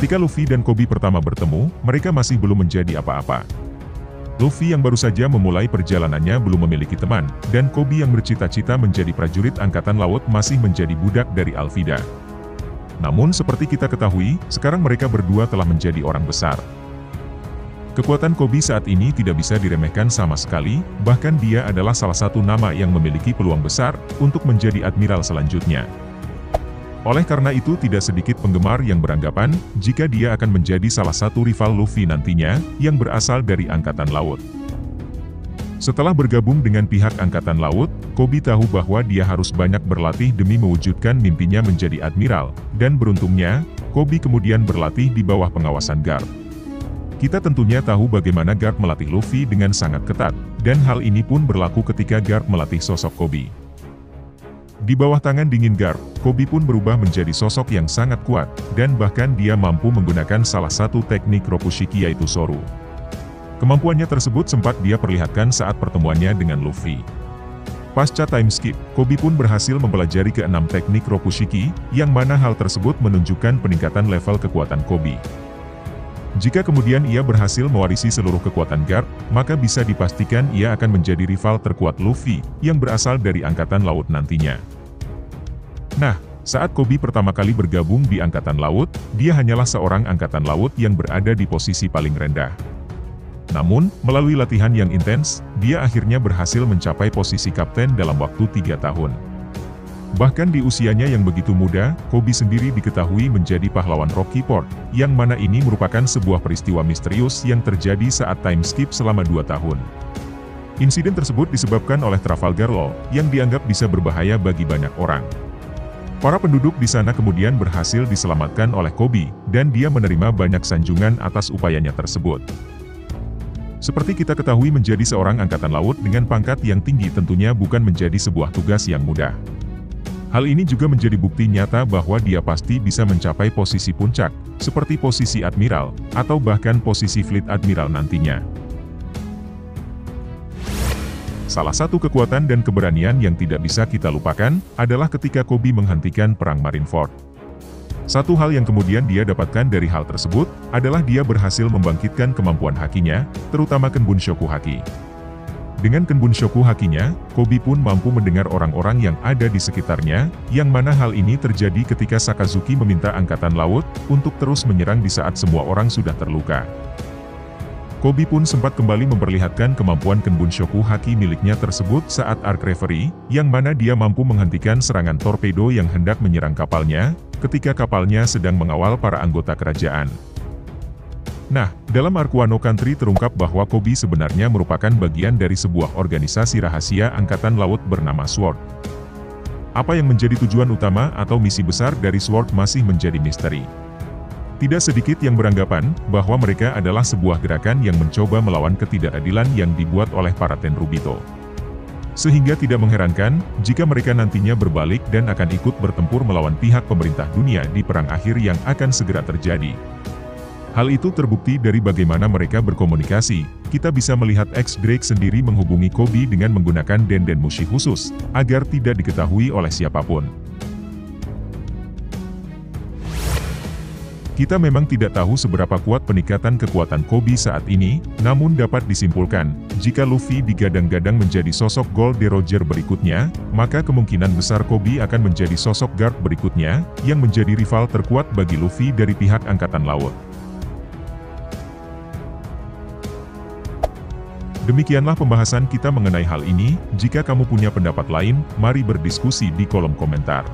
Ketika Luffy dan Koby pertama bertemu, mereka masih belum menjadi apa-apa. Luffy yang baru saja memulai perjalanannya belum memiliki teman, dan Koby yang bercita-cita menjadi prajurit angkatan laut masih menjadi budak dari Alvida. Namun seperti kita ketahui, sekarang mereka berdua telah menjadi orang besar. Kekuatan Koby saat ini tidak bisa diremehkan sama sekali, bahkan dia adalah salah satu nama yang memiliki peluang besar untuk menjadi admiral selanjutnya. Oleh karena itu tidak sedikit penggemar yang beranggapan, jika dia akan menjadi salah satu rival Luffy nantinya, yang berasal dari Angkatan Laut. Setelah bergabung dengan pihak Angkatan Laut, Koby tahu bahwa dia harus banyak berlatih demi mewujudkan mimpinya menjadi admiral, dan beruntungnya, Koby kemudian berlatih di bawah pengawasan Garp. Kita tentunya tahu bagaimana Garp melatih Luffy dengan sangat ketat, dan hal ini pun berlaku ketika Garp melatih sosok Koby. Di bawah tangan dingin Garp, Koby pun berubah menjadi sosok yang sangat kuat, dan bahkan dia mampu menggunakan salah satu teknik Rokushiki yaitu Soru. Kemampuannya tersebut sempat dia perlihatkan saat pertemuannya dengan Luffy. Pasca time skip, Koby pun berhasil mempelajari ke-6 teknik Rokushiki, yang mana hal tersebut menunjukkan peningkatan level kekuatan Koby. Jika kemudian ia berhasil mewarisi seluruh kekuatan Garp, maka bisa dipastikan ia akan menjadi rival terkuat Luffy, yang berasal dari Angkatan Laut nantinya. Nah, saat Koby pertama kali bergabung di Angkatan Laut, dia hanyalah seorang Angkatan Laut yang berada di posisi paling rendah. Namun, melalui latihan yang intens, dia akhirnya berhasil mencapai posisi kapten dalam waktu 3 tahun. Bahkan di usianya yang begitu muda, Koby sendiri diketahui menjadi pahlawan Rocky Port, yang mana ini merupakan sebuah peristiwa misterius yang terjadi saat time skip selama 2 tahun. Insiden tersebut disebabkan oleh Trafalgar Law, yang dianggap bisa berbahaya bagi banyak orang. Para penduduk di sana kemudian berhasil diselamatkan oleh Koby, dan dia menerima banyak sanjungan atas upayanya tersebut. Seperti kita ketahui menjadi seorang angkatan laut dengan pangkat yang tinggi tentunya bukan menjadi sebuah tugas yang mudah. Hal ini juga menjadi bukti nyata bahwa dia pasti bisa mencapai posisi puncak, seperti posisi admiral, atau bahkan posisi fleet admiral nantinya. Salah satu kekuatan dan keberanian yang tidak bisa kita lupakan, adalah ketika Koby menghentikan Perang Marineford. Satu hal yang kemudian dia dapatkan dari hal tersebut, adalah dia berhasil membangkitkan kemampuan hakinya, terutama Kenbunshoku Haki. Dengan Kenbunshoku Hakinya, Koby pun mampu mendengar orang-orang yang ada di sekitarnya, yang mana hal ini terjadi ketika Sakazuki meminta Angkatan Laut untuk terus menyerang di saat semua orang sudah terluka. Koby pun sempat kembali memperlihatkan kemampuan Kenbunshoku Haki miliknya tersebut saat Arc Reverie, yang mana dia mampu menghentikan serangan torpedo yang hendak menyerang kapalnya, ketika kapalnya sedang mengawal para anggota kerajaan. Nah, dalam Arc Wano Country terungkap bahwa Koby sebenarnya merupakan bagian dari sebuah organisasi rahasia Angkatan Laut bernama SWORD. Apa yang menjadi tujuan utama atau misi besar dari SWORD masih menjadi misteri. Tidak sedikit yang beranggapan bahwa mereka adalah sebuah gerakan yang mencoba melawan ketidakadilan yang dibuat oleh para Tenryubito. Sehingga tidak mengherankan jika mereka nantinya berbalik dan akan ikut bertempur melawan pihak pemerintah dunia di perang akhir yang akan segera terjadi. Hal itu terbukti dari bagaimana mereka berkomunikasi. Kita bisa melihat X-Drake sendiri menghubungi Koby dengan menggunakan Denden Mushi khusus, agar tidak diketahui oleh siapapun. Kita memang tidak tahu seberapa kuat peningkatan kekuatan Koby saat ini, namun dapat disimpulkan, jika Luffy digadang-gadang menjadi sosok Gold Roger berikutnya, maka kemungkinan besar Koby akan menjadi sosok Garp berikutnya, yang menjadi rival terkuat bagi Luffy dari pihak Angkatan Laut. Demikianlah pembahasan kita mengenai hal ini. Jika kamu punya pendapat lain, mari berdiskusi di kolom komentar.